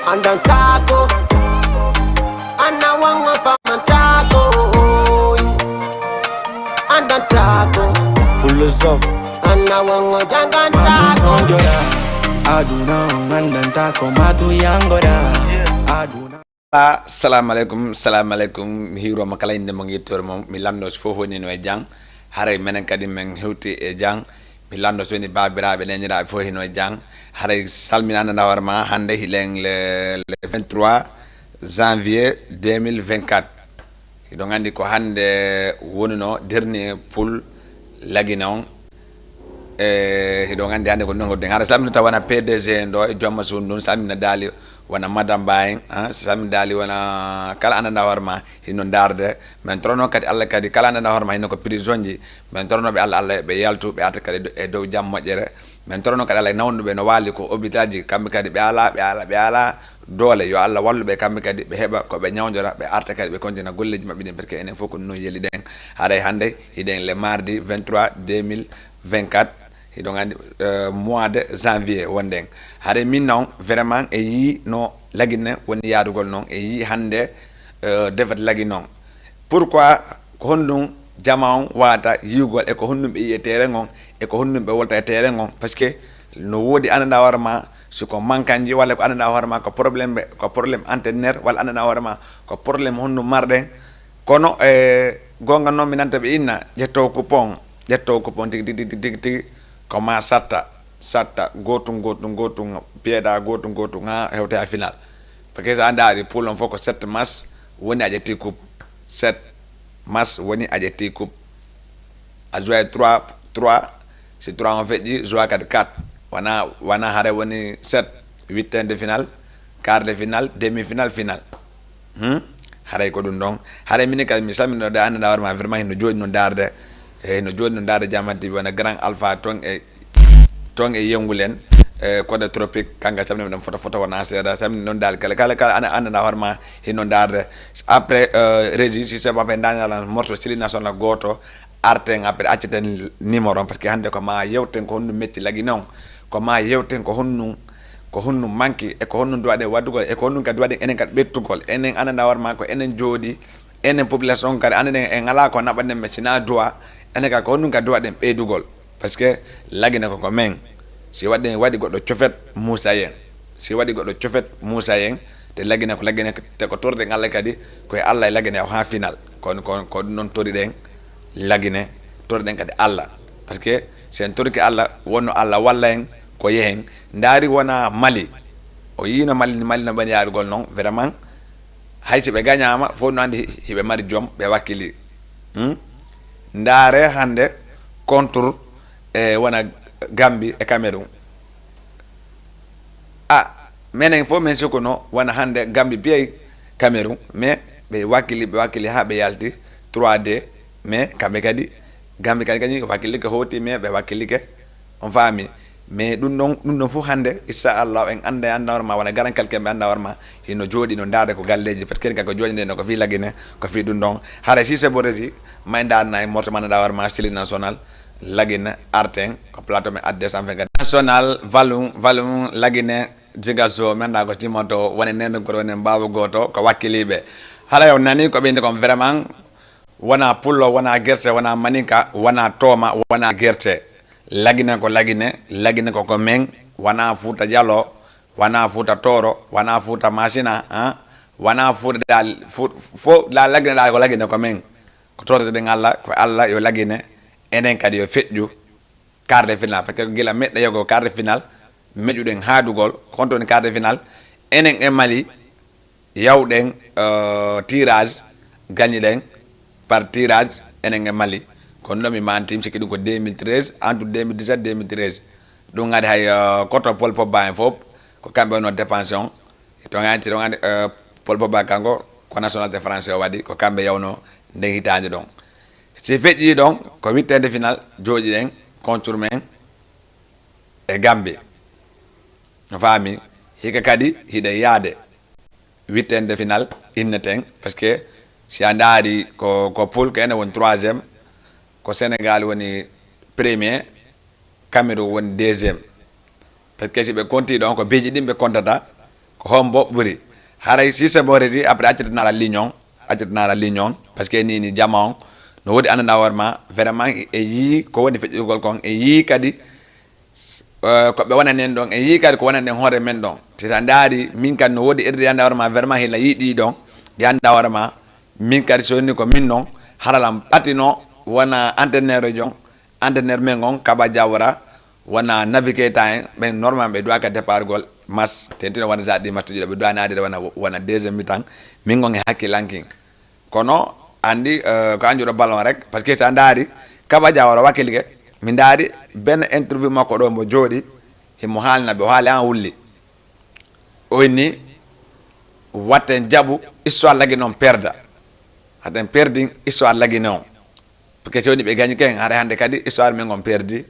Andang tako Anna wanga faman tako Andang tako Pull us up Anna wanga jangan tako Aduna andang tako matu yangora Aduna Assalamualaikum hiro makala inde mo ngitor mo mi lando fofo ni no e jang haray menen kadi men hewti e jang mi lando soni babirabe nenira fo hino e jang haray salminana nawarma hande hilen le 23 janvier 2024 do ngandi ko hande wonuno dernier pool laginon hido ngandi hande ko nongo de ngara salmina tawana PDG ndo e jomma sun non salmina dali wana madam bayen sami dali wana kala ananda warma hino darde men trono kadi alla kadi kala ananda warma hino ko prison ji men trono be alla be yaltu be ata kadi e dow jam mojere men trono kadi alla nawndo be no wali ko obitaji kambe kadi be ala dole yo alla wallu be kambe kadi be heba ko be nyawndora be arta kadi be kontina golleji mabbe ni parce que enen foko no yeli den haray hande hiden le mardi 23 2024 hido ngandi mois de janvier wonden hare min non vraiment e yi no lagine woni yaadugol non e yi hande defat lagi non pourquoi ko hondum jamaon wata yigol e ko hondum be yetere ngon e ko hondum be wolta tere ngon parce que no wodi ananda warma suko mankanji wala ko ananda warma ko problème antennaire wala ananda warma ko problème hondum marden kono gonga non minanta be inna jetto coupon tig koma satta gotum pieda gotum ha hewte a final parce que ça andari pour l'on faut que 7 mars woni ajeti coupe 7 mars woni ajeti coupe a joué 3 c'est 3 on fait dit jouer 4 wana hare woni 7 8 de finale quart de finale demi-finale finale hare ko dum don hare min ka mi samino da anda warma vraiment no jodi no darde no jodi no darde jamanti wona grand alpha ton e yengulen code tropique kanga samni dum foto wona seda samni non dal kala anda warma hino darde après régie si c'est pas fait dans morto style national goto arten après acceten numéro parce que hande ko ma yewten ko honnu metti lagi non ko ma yewten ko honnu manki e ko honnu duade wadugol e ko honnu ka duade enen kad bettugol enen anda warma ko enen jodi enen population kadi anden en ala ko nabande mecina doa enen ka ko honnu ka duade beydugol parce que lagina ko men si wadi goddo ciofet Moussa Yen te lagina te ko torde ngalla kadi ko Allah lagina ha final ko non tori den lagine torden kadi Allah parce que sen torki Allah wonno Allah walla en ko yehen ndari wona Mali o yino Mali na bani yaar gol non vraiment haysi be gagnama fo no andi hibe mari jom be wakili ndare hande contre wana Gambie e Cameroun menen fo men sokono wana hande Gambie be Cameroun mais be wakili ha be yalti 3D mais kambe kadi Gambie kadi wakili ko hoti mais be wakili ke on fami mais dum non fu hande inshallah en anda warma wana garan kalke be anda warma hino jodi no ndaade ko galleji parce que ko jodi no ko fi lagine ko fi dum don hare si se boreti mayda na morto man da warma style national lagine arten ko plateau me ad 224 national valum lagine jigaso menda ko timoto woni nen ko woni babu goto ko wakilibe hala yo nani ko be ko vraiment wana pullo wana gerte wana manika wana toma wana gerte lagine ko men wana futa jalo wana futa toro wana futa machina wana futa dal fo la lagine dal ko lagine ko men ko torde de ngalla ko Allah yo lagine enen kadi yo feƴƴu quart de finale parce que gila meɗɗa yogo quart de finale meƴuɗen haadugol kontoni quart de finale enen e Mali yawɗen tirage gagniɗen par tirage enen e Mali kono ɗo mi mantim sikki ɗum ko 2013 entre 2017 2013 ɗum gadi hay koto Paul Pogba en fof ko kamɓe wonno dépension to gandi Paul Pogba kanko ko nationalité français o waɗi ko kamɓe yawno nden hitande ɗon si feƴƴi ɗon ko 8 de finale jooɗi ɗen contre men e Gambie no faami hika kadi hiɗen yaade 8 de finale inneten parce que si a ndaari ko poule ko ene woni 3e ko Sénégal woni premier Cameroun woni 2e parce que si ɓe konti ɗon ko beji ɗin ɓe kontata ko hombo buri haray si se boredi après accetina la lignon parce que ni jamon no wodi anana warma vraiment e yi ko woni fejjugol kon e yi kadi ko be wona nen don e yi kadi ko wona nen hore men don tita ndaari min kan no wodi irde yanda warma vraiment hila yidi don yanda warma min kadi sonni ko min non haralam patino wona entraîneur jon entraîneur men gon kaba jawara wona navigateur ben normal be doaka départ gol mas tentino wona jadi mattuji be do anade wona deuxième mi-temps min gon e hakkilanking kono andi ko anjuro ballon rek parce que sa ndaari kaba jawara wakilige mi ndaari ben interview makko do mo jodi himo halna be haali an wulli oyni watten jabu histoire lagi non perda haden perdi histoire lagi non parce que soni be gagni ken hare hande kadi histoire men gon perdi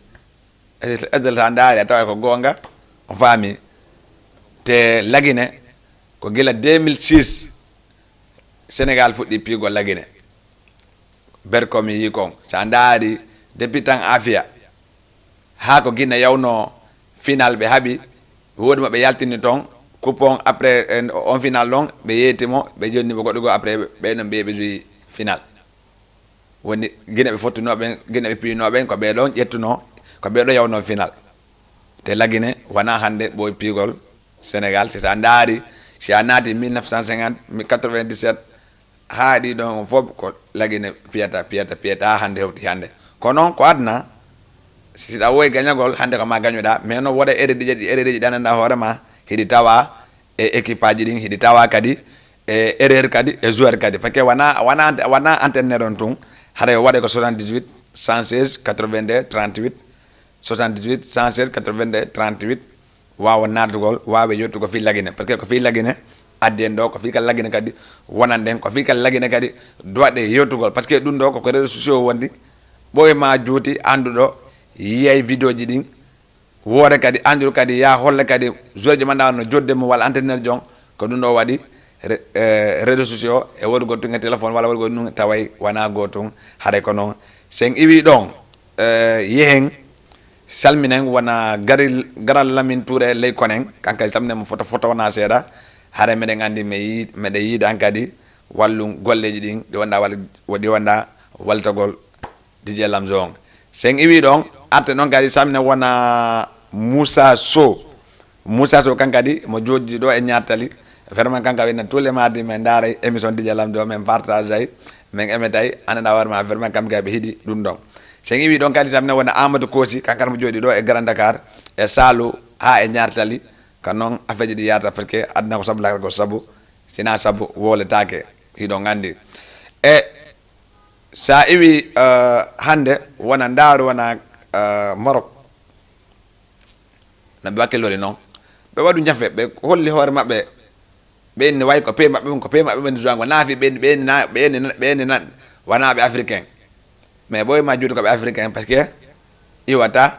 edel ndaari taw ko gonga on fami te lagine ko gila 2006 Sénégal fuddi pigo lagine berkomi yi kon sa ndaari depuis tan afia ha ko ginna yawno final be habi wodi mo be yaltini ton coupon après on final long be yetimo be jonni be goddo go après be no be joyi final woni ginna be fottuno ben ginna be pino ben ko be don yettuno ko be do yawno final te lagine wana hande boy pigol Sénégal c'est ça ndaari si anati 1950 97 haadi don fof ko lagine piyata hande hewti hande kono ko adna si da woy gagnagol hande ko ma gagnoda mais no woda eredi dananda horema hidi tawa e équipage din hidi tawa kadi e erreur kadi e joueur kadi parce que wana entraîneur on tun hade wade ko 78 116 82 38 78 116 82 38 wawa natugol wawe yottugo fi lagine parce que ko fi lagine adden do ko fi kal lagine kadi wonanden ko fi kal lagine kadi doade yotugol parce que dun do ko réseaux sociaux wondi boy ma juuti andudo yey vidéo ji din wore kadi andu kadi ya holle kadi joji manda no jodde mo wala entraîneur jon ko dun do wadi réseaux sociaux e wodo gotu ngi téléphone wala wodo nu taway wana gotun hade ko non sen iwi don yehen salminen wana garal lamin touré lay konen kanka samne mo foto wana seda hare meden andi me de yida kadi wallu golleji din di wanda wala waltagol DJ Lamzong sen iwi don arte non kadi samne wana Moussa So kankadi mo joji do e nyatali vraiment kanka wena tous les mardis men ndare émission DJ Lamzong men partage ay men emetay anana warma vraiment kam gabe hidi dun don sen iwi don kadi samne wona Amadou Kosi kankar mo jodi do e Grand Dakar e Salou ha e nyartali kanon afeji di yata parce que adna ko sabu la ko sabu sina sabu wole take hido ngandi e sa iwi hande wona ndaaru wona Maroc na be wakelori non be wadu nyafe be holli hore mabbe be ni way ko pe mabbe ben joango nafi be nan wana be africain mais boy ma juuto ko be africain parce que iwata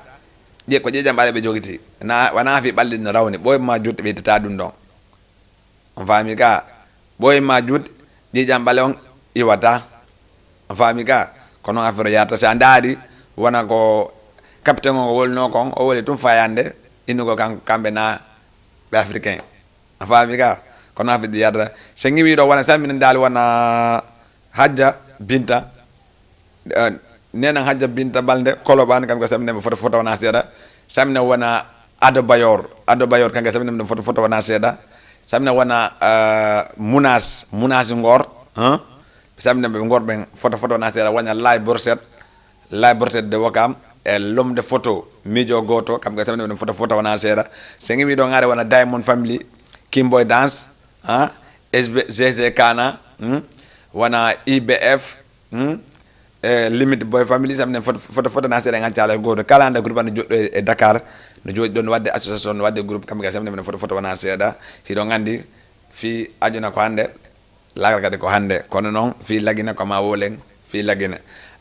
je ko je jambale be jogiti na wana fi balde no rawni boy ma juuto be tata dun don on fami ka boy ma juut je jambale on iwata on fami ka kono afro yata sa ndaari wana ko capitaine o wolno kon o woli tum fayande inugo kambe na be africain on fami ka kono afi yata se ngi wi do wana samina dal wana Hadja Binta nena Hadja Binta balde Koloban kan ko samne mo foto wana seda samne wana Ado Bayor kan ko samne mo foto wana seda samne wana Munas Ngor samne be Ngor ben foto wana seda wana Lay Borset de Wakam e l'homme de photo Mijo Goto kam ko samne mo foto wana seda sengi wi do ngare wana Diamond Family Kimboy Dance SBGG Kana wana IBF limit boy family samne foto na sere ngancala goto kala anda groupe no joddo e Dakar no jodi don wadde association no wadde groupe kam ga samne foto wana seda hido ngandi fi ajuna ko hande lagal kadi ko hande kono non fi lagina ko ma wolen fi lagina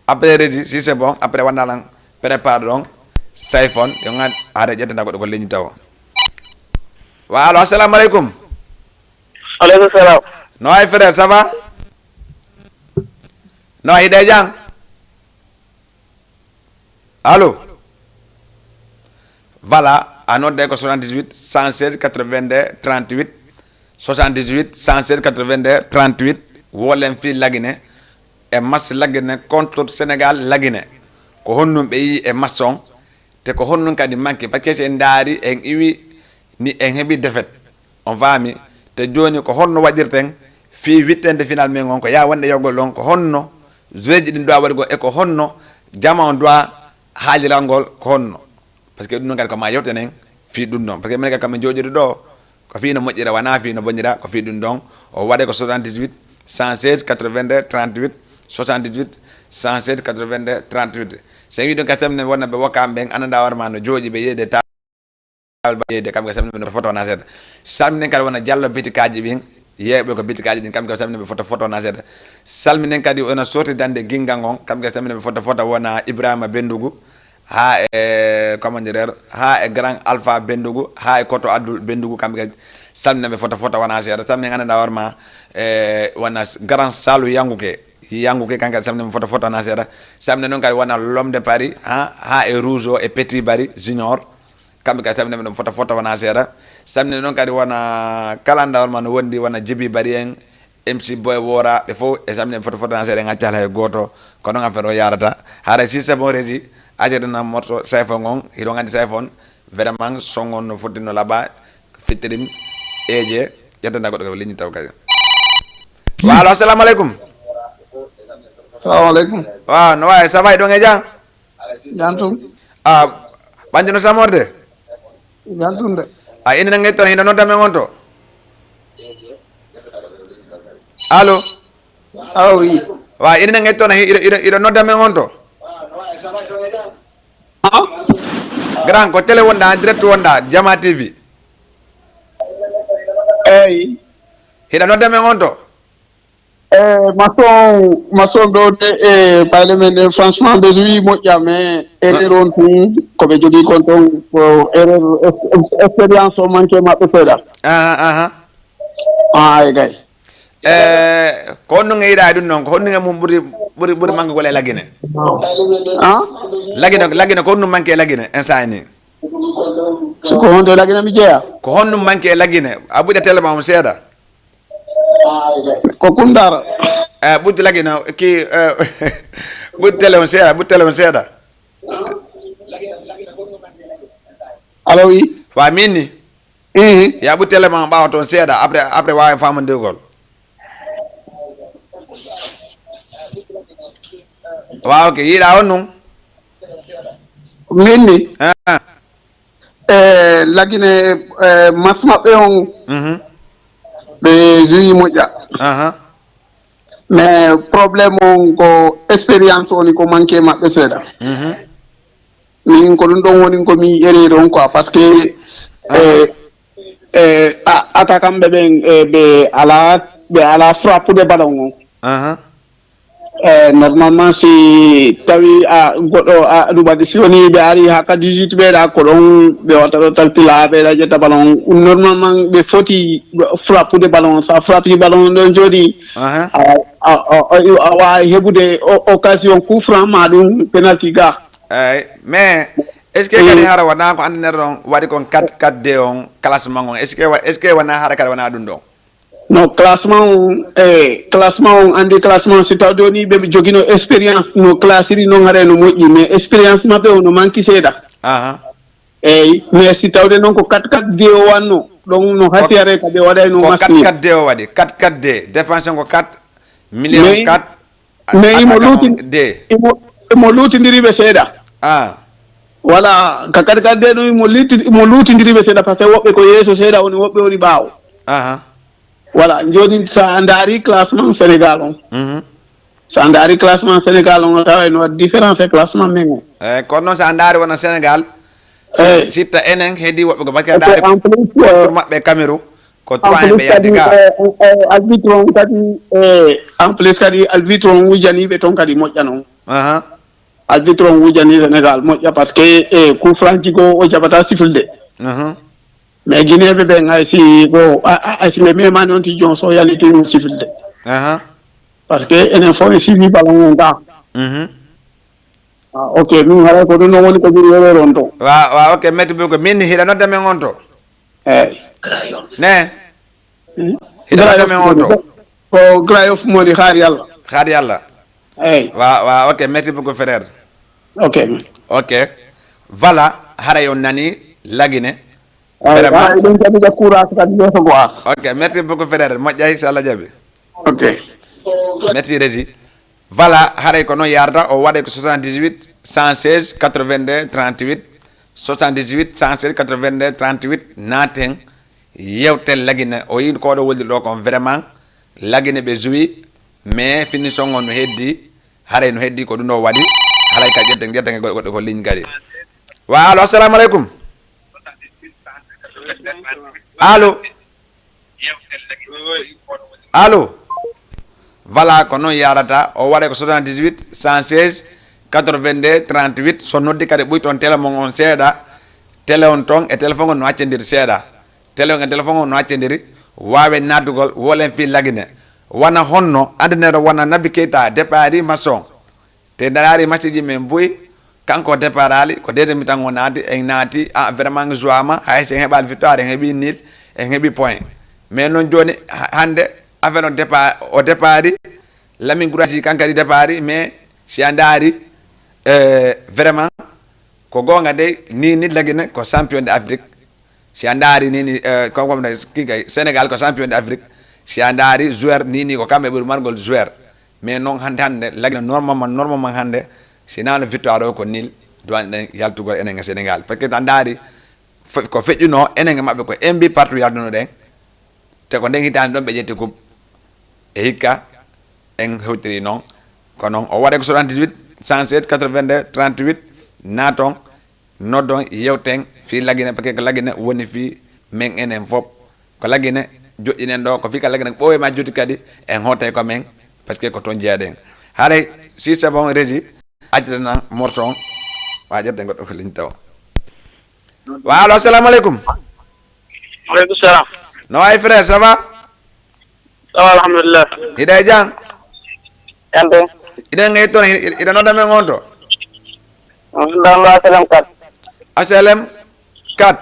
après ready si c'est bon après wana lan prépare donc sayfon yo ngad are jetta ko leñi taw wa allo assalamu alaikum. Alaikum salam. No ay frère ça va? No ay dejang. Allô? Voilà, à notre déco 78 116 82 38 78 107 82 38 wolen fi lagine e match lagine contre Sénégal lagine ko honnum be yi e maçon te ko honnum kadi manki parce que en daari en iwi ni en hebi défaite on fami te joni ko honno wadirten fi wittende final men gon ko ya wonde yogol lon ko honno joueji din do wargo e ko honno jama on doit haalirangol ko honno parce que dum non ko ma yewtenen fi dum non parce que men kam jojiri do ko fi no mojjira wana fi no bonjira ko fi dum don o wade ko 78 116 82 38 78 107 82 38 se wi don ka tamne wonna be wakam ben ananda warma no joji be yede ta ba yede kam ga samne no photo na set samne kala wona jallo bitikaji bin yebe ko bitikaji din kam ga samne be photo na set salminen kadi ona sorti dande gingangon kam ga samne be photo wona Ibrahima Bendugu ha e comment dire ha e grand alpha Bendugu ha e koto adul Bendugu kam ga salmine be photo wana set samne ananda warma wana grand salu yanguke kanka samne photo na set samne non kadi wana l'homme de Paris ha e rouge et petit bari junior kambe ka samne no photo wana sera samne non kadi wana kalanda man wondi wana jibi bari en MC boy wora be fo e samne photo na sera ngacala e goto kono ngafero yarata hara si c'est bon regi ajedana morto sayfon ngon hido ngandi sayfon vraiment songon no fotino laba fitrim eje yadana godo liñi taw kay wala assalamu alaikum. Assalamualaikum. Wah, no way, ça va do ngeja? Jantum. Banjino samorde? Jantum de. Ini nang ngeton hina nota mengonto. Halo. Ah oui. Wah, ini nang ngeton ida nota mengonto. Ah? Grand ko tele wonda direct wonda Jama TV. Hida nota mengonto. Maçon do parlement franchement désolé mo mais erreur on ko be jogi kon ton erreur expérience o manke ma be feda gay ko no ngeira dun non ko honno ngam buri mangi gole lagine lagine ko honno manke lagine instant ni so ko honno lagine mi jeya ko honno manke lagine abude telema mo seda ko kundara buddi lagina ki buddi telefon seeda allo oui wa minni ya buddi telefon bawa ton seeda après wa famande gol wa ok yida wonnum minni lagine masma be on be jui moja mais problème ko expérience woni ko manqué mabbe seda min ko dum don woni ko mi erreur on quoi parce que attaquant be ala frappe de ballon normalement si tawi godo dubadi sioni be ari haka 18 be da ko don be wataro talpila be da jetta ballon normalement be foti frappe de ballon sa frappe de ballon don jodi awa hebude occasion coup franc madum penalty ga mais est-ce que kadi hara wana ko andiner don wadi kon 4 de on classement on est-ce que wana hara kadi wana dum don no classement andi classement citadoni be jogino expérience no classiri no ngare no moji mais expérience mabbe no manki seda mais citawde non ko 4 de wanno don no hatiare ka be waday no masni 4 de wadi 4 de défense ko 4 million 4 mais mo lutindiri be seda wala ka 4 de no mo lutindiri be seda parce que wobbe ko yeso seda woni wobbe woni baawo voilà joni sa andari classement Sénégal on sa andari classement Sénégal on taw no différence classement mengo ko non sa andari wona Sénégal sita enen hedi wobbe ko bakka andari pour mabbe Cameroun ko 3 be yadiga arbitron kadi en plus kadi arbitron wujani be ton kadi mojjano arbitron wujani Sénégal mojja parce que coup franc go o jabata sifulde mais Guinée be ngay si go asi me man on ti jonso yali to sifilde parce que enen fo e sivi ballon da ok nous ngara ko no woni ko buri wero ronto wa ok metti be ko min hira no dame ngonto ne hida no deme on to ko Grand Yoff modi xaar yalla ay wa ok merci beaucoup frère ok voilà hara yo nani lagine vraiment don jabi ja courage ka do so goa ok merci beaucoup frère mo jay inshallah jabi ok merci Régi voilà hara ko no yarda o wade ko 78 116 82 38 78 116 82 38 naten yewtel lagine o yin ko do woldi do ko vraiment lagine be jouyi mais finition on heddi hare no heddi ko duno wadi halay ka jedde goddo ko ligne gadi wa allo assalamu alaikum allo voilà ko non yarata o wade ko 78 116 82 38 so noddi kade buy ton téléphone on seeda télé on ton e téléphone on no accendir seeda télé on téléphone on no accendiri wawe nadugol wolen fi lagine wana honno adnero wana nabi keita départ maçon te dalari masiji men boy kanko départ ali ko dede mi tango nadi en nati vraiment joama hay se hebal victoire en hebi nil en hebi point mais non joni hande affaire o départ lamin gurasi kankari départ mais si andari vraiment ko gonga de ni lagine ko champion d'Afrique si andari ni ko comme Sénégal ko champion d'Afrique si andari joueur ni ko kambe bur margol joueur mais non hande lagina normalement hande sina no victoire ko nil doan yaltugol enen Sénégal parce que andari ko fejjuno enen mabbe ko MB partout yalduno den te ko den hitande don be jetti coupe e hikka en hewtiri non ko non o wade ko 78 107 82 38 naton nodon yewten fi lagina parce que lagina woni fi men enen fop ko lagina jodinen do ko fi ka lagina bowe ma joti kadi en hotay ko men parce que ko ton jeaden hare si c'est bon Régi ajrana morson wajirde goddo ko liñ taw wa allo assalamu alaikum Waalaikum salam. no ay frère ça va Alhamdulillah. ida jang Yande. ida ngay ton ida no dame ngonto Alhamdulillah salam kat. aslm 4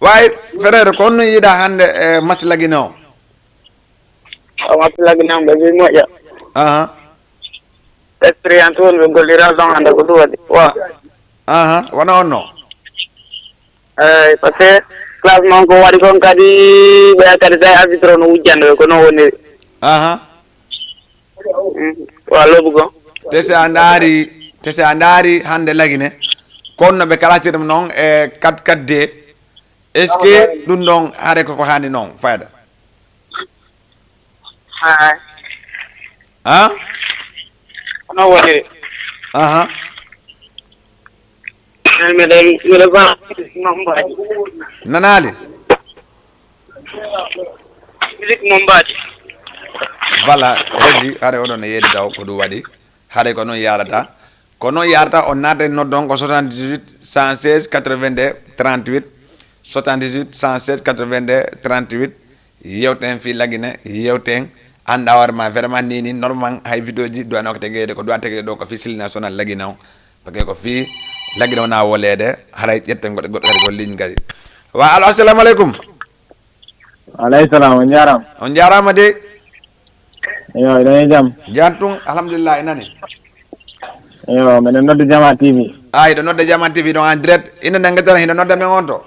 way frère ko no yida hande match lagino Match lagino be bi moja. Experience won be golira don hande ko duwadi. Wa. Wana onno Parce que classement ko wadi kon kadi be kadi say arbitro no wujjande ko no woni. Wa lobugo. tese andari hande lagine konno be kalatir non e 4-4D est ce que dum don hare ko handi non fayda no woni. Me ba nanali music mombaji. voilà Régi hare odon e yedi daw ko du wadi hare ko non yarata on nade noddon ko 78 116 82 38 78 116 82 38 yewten fi lagine yewten anda warma vraiment nini normal hay vidéo ji do anok tegede ko do tegede do ko fi sil national lagina parce que ko fi lagina na wolede haray jetten goddo ko ligne gadi wa allo assalamu alaikum alayhi salam on jarama de yo ina jam jantung alhamdulillah inani yo men nodde Jama TV do nodde Jama TV don en direct ina nangatana hino nodde men onto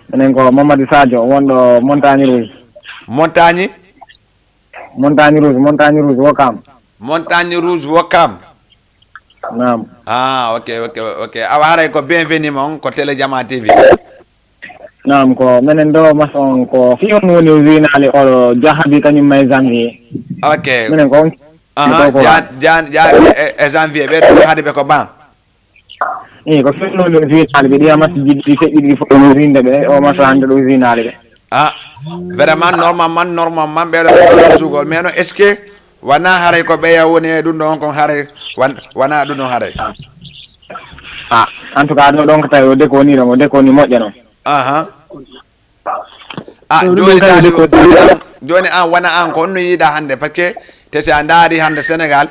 menen ko Mamadou Sadio wondo Montagne Rouge Montagne Rouge Wakam naam ok aware ko bienvenue mon ko télé Jama TV naam ko menen do mason ko fi on woni winale o jahabi kanyum may janvier ok menen ko jan janvier be do hade be ko ban ko fi on woni winale be dia masjid di feddi fo winde be o maso hande do winale be vraiment normalement be do sugol mais no est ce que wana hare ko be ya woni dum don ko hare wana dum no hare en tout cas do don ko tayo de ko ni mojjano joni an wana an ko no yida hande parce que tese andari hande Sénégal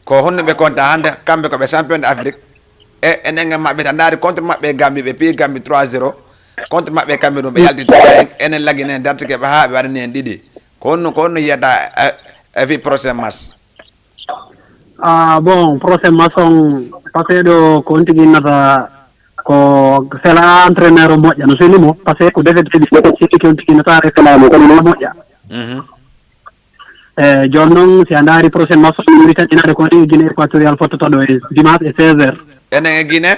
ko honno be konta hande kambe ko be champion d'Afrique e enen mabbe andari contre mabbe Gambie be pi Gambie 3-0 contre mabbe Cameroun be yalti enen lagine dartike be ha be wadani en didi ko onno yata fi prochain match. Bon prochain match on parce que do ko tigi nata ko sela entraîneur moƴƴa no selimo parce que ko defete di ko tigi nata réclame ko no moƴƴa jonnon si andari prochain match ni tan inade ko Guinée équatoriale fottoto do dimanche et 16h enen Guinée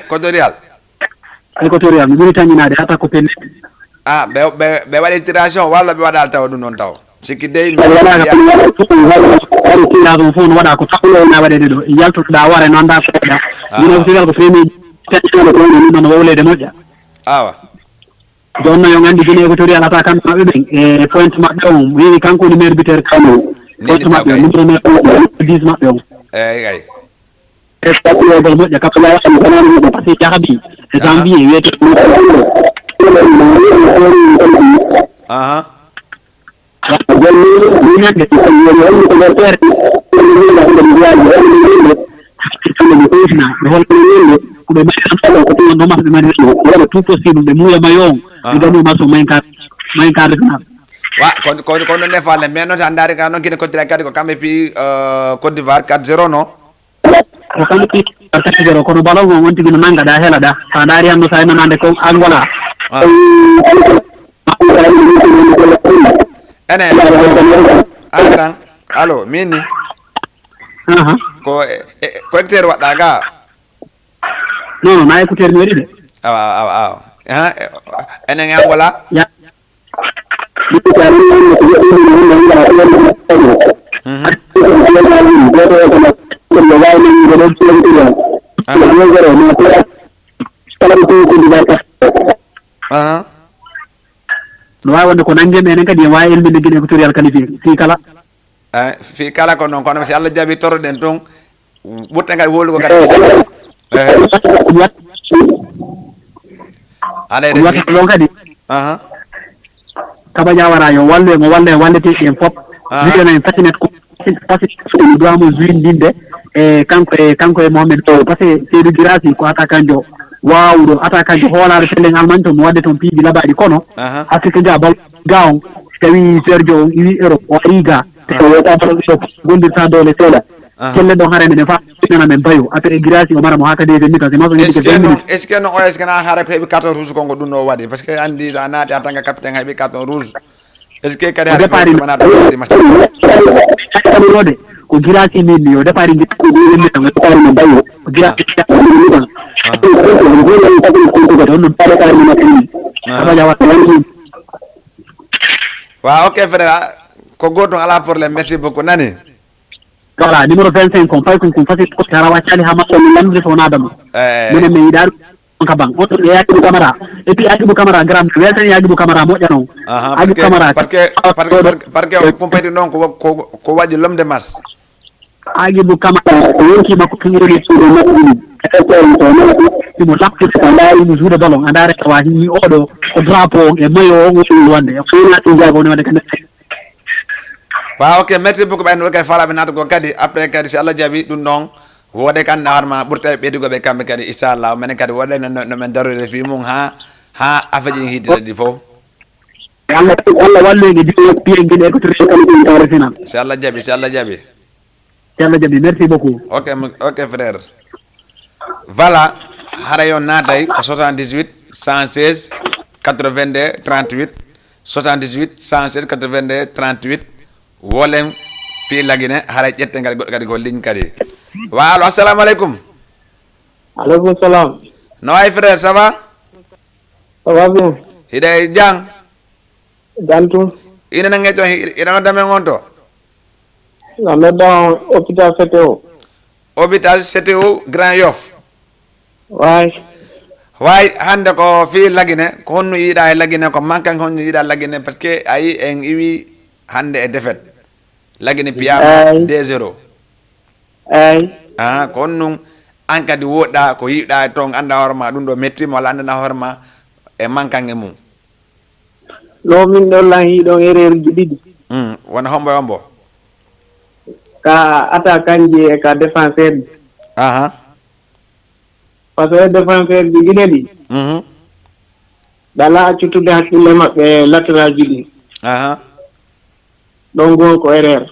équatoriale ni tan inade ata ko pen be wadi tiration walla be wadal taw dum non taw sikki dey wala ko fon wada ko taxulo na wade do yalto da ware non da feda dino sigal ko femi tan ko ni non wawle de moƴƴa awa jonno yo ngandi Guinée équatoriale ata kan mabbe be e point mabbe on wi kanko ni maire buteur kamo point mabbe numéro 10 mabbe on ay est ce que do moƴƴa kapla ko parce que jahabi janvier wete tout possible de muya mayon do maso main card wa ko ne faale mais non andari ka non Guinée équatoriale ko kambe pi Côte d'Ivoire 4-0 no ko kambe pi 4-0 ko balo mo wonti gina manga da hela da sa dari ando sa nande ko Angola ene alran allo mini ko écouteur wadda ga non na écouteur ni wadi de aw ene Angola ya no way wonde ko nangem enen kadi wawi elminde Guinée équatoriale qualifié fi kala ko non kono si Allah jabi toro den ton butta ngal wolu ko kadi ale de lon kadi kaba jawara yo walle te en fop video na fatinet ko do amo zuindinde e kanko e Mohamed to parce que Seydou Girassi ko attaquant jo wawdo attaquant jo holare fellen alman to mo wadde ton piiji labadi kono afrique ja bal gaon tawi Sergio wi Europe o riga to wota to gondirta dole sela kelle do harande ne fa nana men bayo après Girassi o mara mo haka de mika se maso est ce que no OS kana hara ko hebi carton rouge ko dun no wadi parce que andi anati atanga capitaine hebi carton rouge est ce que kadi hara ko manata di match ko Girassi min yo defari ngi ko ni tan ko mo bayo ko Girassi wa ok frère ko goto ala problème merci beaucoup nani voilà numéro 25 ko fay ko fasi ko tara wacali ha makko mi lamde so nadama minen mi yidar ka bang oto yaaki bu camara et puis yaaki bu camara gram weltan yaaki bu camara mo jano yaaki camara parce que ko paydi non ko waji l'homme de mars yaaki bu camara ko yonki makko kingironi suudo makko ni mo lakki ko ndari mo juude ballon andare ko waji ni odo ko drapeau e mayo o wonde ko na to jago ne wade kan wa ok merci beaucoup ben wakay fala be nato ko kadi après kadi si Allah jabi dum non wode kan narma burta be digo be kambe kadi inshallah men kadi wode no men darore fi mum ha afaji hidde di fo Allah wallo ngi di piye ngide ko tri ko ko final inshallah jabi merci beaucoup ok frère voilà harayon natay 78 116 82 38 78 116 82 38 wolem fi lagine hara jette ngal goddo kadi ko ligne kadi walo assalamu alaikum alaikum salam no ay frère ça va bien hide jang dantu ina ngejo ina no dame ngonto na medon hôpital CTO Grand Yoff way hande ko fi lagine ko honno yida e lagine ko mankan honno yida lagine parce que ayi en iwi hande e défaite lagine piyama 2-0 ko honno an kadi woɗɗa ko yiɗa ton anda horma ɗum ɗo mettima walla andana horma e mankan e mum no min ɗon lan yiɗon ereruji ɗiɗi wona hombo ka attaquant ji e ka défenseur ji parce que défenseur ji guine ɗi dala accutude hakkille maɓɓe latéral ji ɗi ɗon goo ko erreur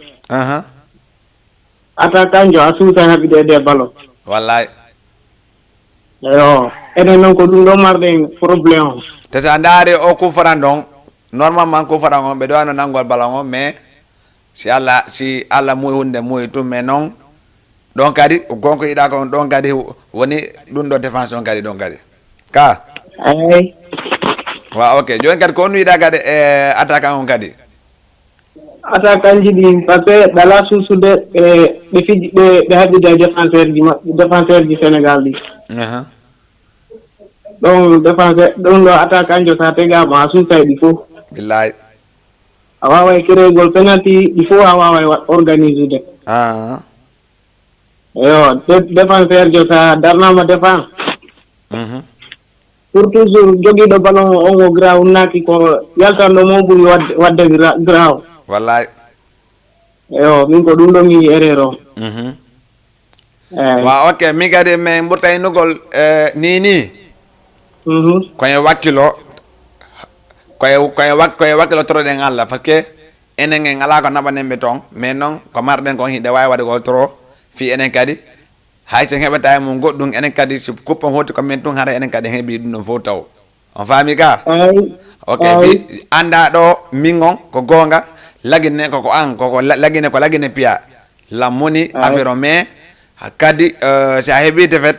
attaquant jo a suusa haɓide de ballon wallahi eyo enen noon ko ɗum ɗo marɗen probléme o te sa ndaari o kufaran ɗon normalement kufaran on ɓe ɗo wano nangol ballon o mais si allah muy hunde muy tum mais noon ɗon kadi gonko yiɗa ko ɗon kadi woni ɗum ɗo défense on kadi ɗon kadi ka eyi wa ok joni kadi ko on yiɗa kadi e attaquant on kadi attaquant ji ɗi par ce que ɗala suusude ɓe fiji ɓe haɓide défenseur ji sénégal ɗi ɗon défenseur ɗum ɗo attaquant jo sa tegama a suusay ɗi fof billahi a waway créegol penalty ɗi fof a waway organise ude eyo défenseur jo sa darnama défense pour toujours joguiɗo ballon on o gra unnaki ko yaltanɗo mo ɓuuri wadde graw wallahi eyo min ko ɗum ɗo mi erreur o wa ok mi kadi min ɓurtaynugol ni koye wakkilo koye wakkilo toroɗen Allah par ce que enen en ala ko naɓanen ɓe toon mais noon ko marɗen kon hiɗe wawi waɗe gol toro fi enen kadi hay sen heɓata mum goɗɗum enen kadi so kuppon hoti ko min tun hara enen kadi heeɓi ɗum ɗon fof taw on faami ka ok fi anda ɗo min on ko gonga lagine koko an koko lagine piya lammoni affaire o mais kadi si a heeɓi defet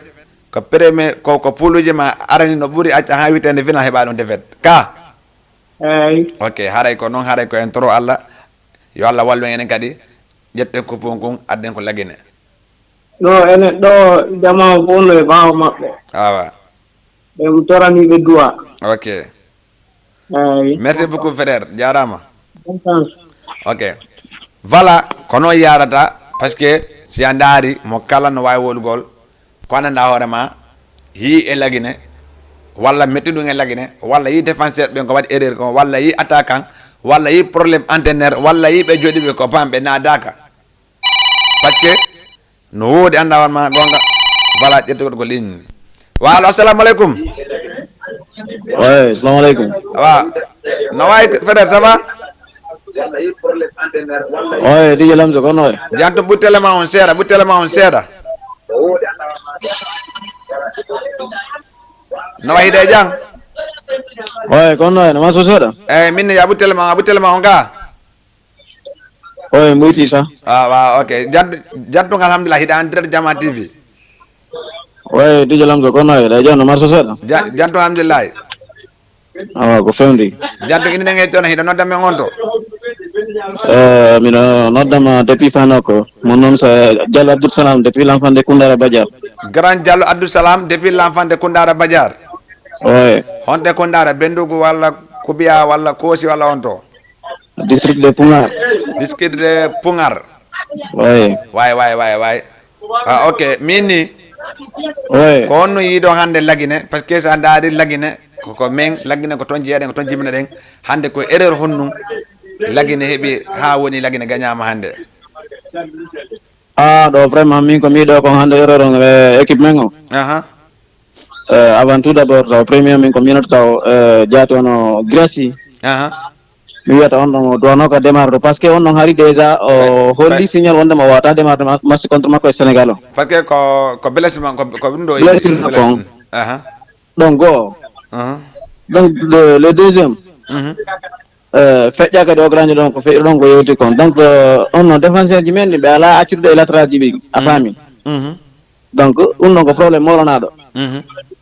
ko premier ko puluji ma arani no ɓuuri acca ha witende final heɓa ɗum defet ka ok haray ko noon haray ko en toro Allah yo Allah wallu enen kadi ƴetten kuppon kon adden ko lagine no enen ɗo jama fof no e ɓaawo maɓɓe awa ɓe toraniɓe duwa ok merci beaucoup frère jarama ok voilà ko noon yarata par ce que si a ndaari mo kala no wawi wolugol ko ananda hoorema yi e lagine walla metti ɗum e lagine walla yi défenseur ɓen ko waɗi erreur ko walla yi attaquant walla yi probléme entraîneur walla yi ɓe joɗiɓe ko pamɓe naadaka par ce que no woodi anda hoorema gonga voilà ƴettugoɗo ko ligne wa alo assalamu aleykum ouais assalamu aleykum wa no wayi frère ça va ouais DJ Lamzo ko noy janto ɓuttele ma on seeɗa no wayi de jang ouais ko noy no ma so seeɗa minne ya ɓuttele ma on ga ouais muyti sa wa ok janttung alhamdulillah hiɗa en direct Jama TV ouais DJ Lamzo ko noy da jonno ma so seeɗa janttung alhamdulillah awa ko fewndi janttung inde nge toon hiɗa noddame on to mino noddama depuis fanoko mon noon sa Diallo Abdoul Salam depuis l'enfant de Koundara Badiar grand Diallo Abdoul Salam depuis l'enfant de Koundara Badiar ouais honte Koundara Bendugu walla Kubiya walla Koosi walla on to district de Pungar ouais way ok min ni ouais ko on no yiiɗo hande lagine par ce que sa ndaari lagine koko min lagine ko toon jeeyaɗen ko toon jibina ɗen hande ko erreur honnum lagine heeɓi ha woni lagine gagnama hande ɗo vraiment min ko miiɗo ko hande erreur on équipe men o avant tout d'abord taw premier min ko minata taw jaati ono Gracie mi wiyata on ɗon downo ko démarre par ce que on ɗon haari déjà o holli signal wondema o wawata démarre match contre makko e Sénégal o par ce que ko blessement ko ɗum ɗo blessure kon ɗon goho donc le deuxième feƴƴa kadi o grande ɗon ko feƴƴi ɗon ko yewti kon donc on no défenseur ji men ɓe ala accude e latéral ji ɓi a faami donc ɗum ɗon ko probléme moronaɗo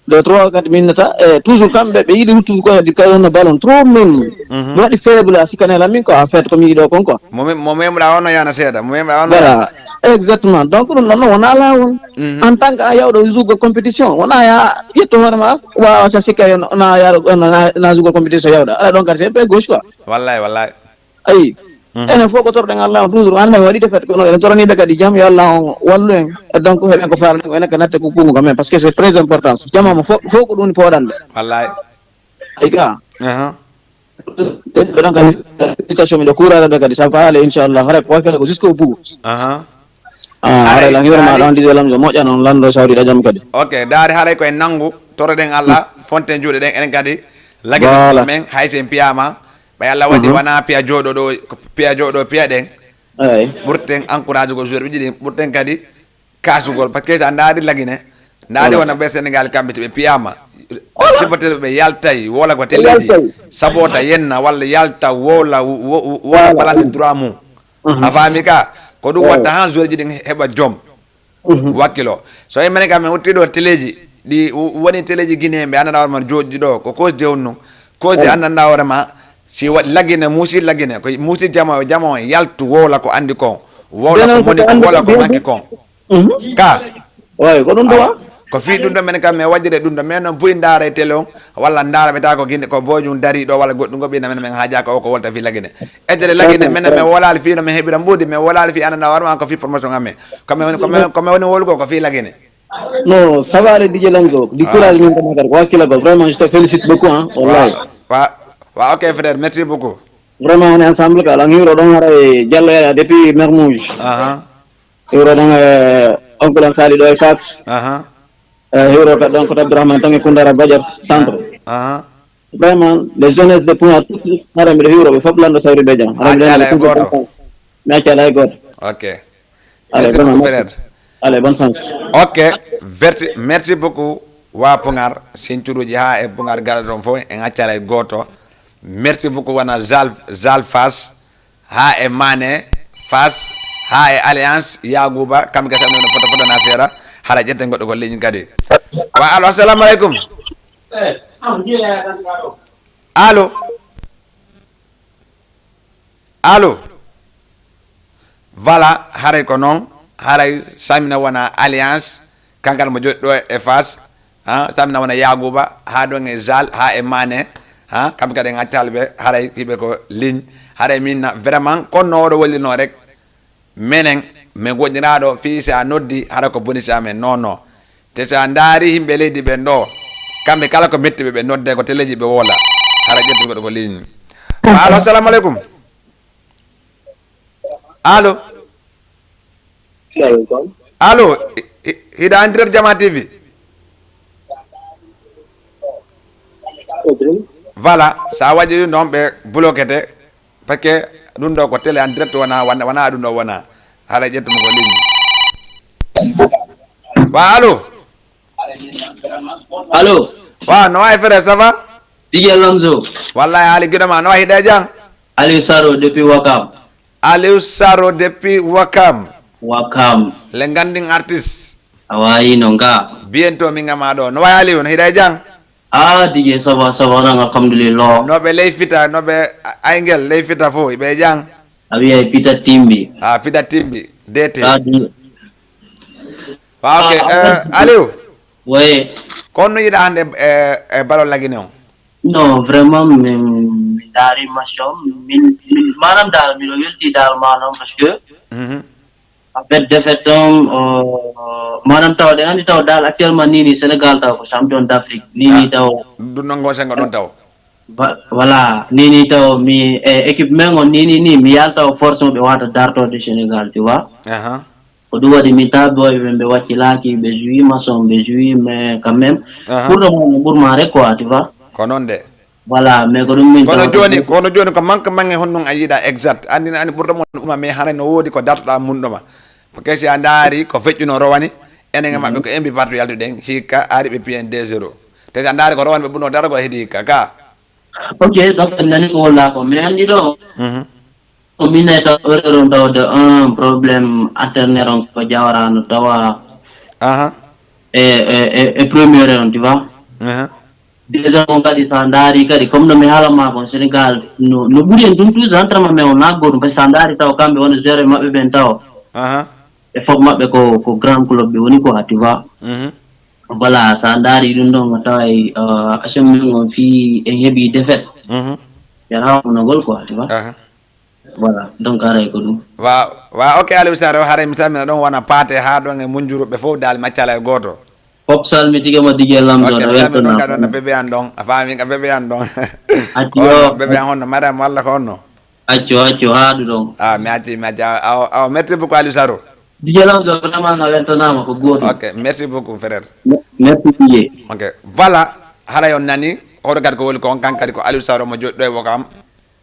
de trois kadi minnata toujours kamɓe ɓe yiɗi huttude ko kadi kadi on no ballon trop melni mi waɗi faible a sikkanela min ko en fait komi yiiɗo kon quoi mo memuɗa on no yana seeɗa mo memuɗa on voilà exactement donc ɗum ɗon noon wona lawol en tant que a yawɗo jougo compétition wona ya ƴetto hoorema wawa sa sikka na yaɗo na jougo compétition yawɗa ala ɗon kadi c'est un peu gauche quoi wallahi ayi enen fof ko torɗen Allah on toujours hande mi waɗi defet kono enen toraniɓe kadi jaam yo Allah on wallu en e donc heeɓen ko faalaɗen ko enen ko natte ko kuugo quand même parce que c'est très important jamama fof ko ɗum poɗande wallahi ay ga ɗon kadi station mi ɗo kuraraɗe kadi sa faale inchallah haray ko wakkele ko jusqu'au bout haray lan hiwrema ɗon DJ Lamzo moƴƴa noon lando sawriɗa jaam kadi ok daari haray koye nanggu toroɗen Allah fonten juuɗe ɗen enen kadi lagine men haysen piyama ɓay Allah waɗi wona piya jooɗo ɗo piya ɗen ɓurten encourage ko joueur ɓe ɗiɗi ɓurten kadi kasugol par ce que sa ndaari lagine ndaari wona ɓe Sénégal kamɓe to ɓe piyama supporter ɓe yaltay wola ko telleji sabota yenna walla yalta wola balande droit mum a faami ka ko ɗum watta han joueur ji ɗin heɓa joom wakkilo so mene kam min wuttiɗo téléji ɗi woni téléji guinéen ɓe anndanɗa hoorema jooɗi ɗo ko cause de on non cause de anndanɗa hoorema si waɗi lagine muusi lagine ko muusi jama o yaltu wola ko andi kon wola ko moni kon wola ko manki kon ka way ko ɗum ɗo ko fi ɗum ɗo minen kam mi wajjire ɗum ɗo mais noon buy ndaara e télé on walla ndaara ɓe tawa ko guinde ko bojum dari ɗo walla goɗɗum goɓɓina men min haajaka o ko wolta fi lagine eddere lagine minen min wolali fi no min heɓira mbuudi min wolali fi anndanɗa hoorema ko fi promotion amen komi woni wolugo ko fi lagine non ça va le DJ Lamzo di courage min ko makar ko hakkila go vraiment je te félicite beaucoup hein wallahi wa ok frère merci beaucoup vraiment on est ensemble ka lang hiro ɗon hara e Diallo Yaya depuis Mermoz hiro ɗon oncle am Sali ɗo e Fas hiro ka ɗon ko Abdourahmane tan e Koundara Badiar centre vraiment les jeunesses de point tous hara mbiɗo hiwroɓe fof lando sawri ɓe jam mi accala e goto ok allez beaucoup frère allez bonne chance ok merci beaucoup wa Pungar Sinthiourouji ha e Pungar gara toon fof en accala e goto merci beaucoup wona Zal Fas ha e Mané Fas ha e Alliance Yagouba kamɓe kadi tamne no fotana seeɗa hara ƴetten goɗɗo ko ligne kadi wa allo assalamu aleykum allo voilà haray ko noon haray samina wona Alliance kankal mo joɗɗo e Fas samina wona Yagouba ha ɗon e Zal ha e Mané kamɓe kadi en accalɓe haray hiɓe ko ligne haray minna vraiment konno oɗo wallino rek menen min goƴƴiraɗo fi sa noddi hara ko bonisi amen non te sa ndaari yimɓe leydi ɓen ɗo kamɓe kala ko mettiɓe ɓe nodde ko téléji ɓe woola hara ƴettugoɗo ko ligne allo assalamu aleykum allo hiɗa en direct Jama TV voilà sa waɗi ɗum ɗon ɓe bloquete par ce que ɗum ɗo ko télé en direct wona ɗum ɗo wona hara ƴettumi ko ligne wa allo wa no wayi frère ça va DJ Lamzo wallahi haali guiɗoma no wayi hiɗe jang Aliou Saro depuis Wakam Wakam le gandin artiste awayi no nga bientôt min gama ɗo no wayi Aliou no hiɗe jang DJ ça va nan alhamdulillah noɓe ley fita noɓe aygel ley fita fo ɓe jang awiya pita timbi pita timbi DT ok Aliou oui kono yiɗa hande e ballon lagine o non vraiment min daari machon min manam dal miɗo welti dal manam parce que avec défaite manam taw ɗe andi taw dal actuellement nini Sénégal taw ko champion d'Afrique nini taw ɗum ɗon go sengo ɗon taw voilà nini taw mi équipe men on nini mi yalta force mo ɓe wata dartode Sénégal tu vois ko ɗum waɗi mi taboy ɓe wakkilaki ɓe joui maçon ɓe joui mais quand même ɓurma rek quoi tu vois ko noon de voilà mais ko ɗum min kono joni ko manque mange honnon a yiiɗa exact andi ɓurɗo mon ɗuma mais hara no woodi ko dartoɗa munɗoma par ce que si a ndaari ko feƴƴuno rowani enen e maɓɓe ko embi partout yaltuɗen hikka ari ɓe piyen 2-0 te si a ndaari ko rowani ɓe ɓurno dargo heeɗi hikka ka ok donc nani ko wolla ko mais andi ɗo o minne taw erreur on tawde un probléme internet on ko jawarano tawa e premiére on tu vois déjà on kadi sa ndaari kadi comme no mi haalama kon Sénégal no ɓuuri en ɗum toujours entraînement mais o naggoɗum par ce que sa ndaari taw kamɓe wona géré maɓɓe ɓen taw e fof maɓɓe ko grand club ɓe woni quoi tu vois voilà sa ndaari ɗum ɗon tawa HM men on fi en heeɓi défaite yara hunogol quoi tu vois voilà donc aray ko ɗum wa ok Aliou Saro haray mi salmina ɗon wona paate ha ɗon e munjuruɓe fof dal maccala e goto fop salmitigema DJ Lamzo no weltona ɗon no bébé an ɗon a faami ka bébé an ɗon bébé an honno madame walla ko honno accu haɗu ɗon mi acci aw merci beaucoup Aliou Saro DJ Lamzo vraiment no weltanama ko goto ok merci beaucoup frère merci DJ ok voilà haray on nani hoto gadi ko woli ko kankadi ko Aliou Saro mo joddo e wokam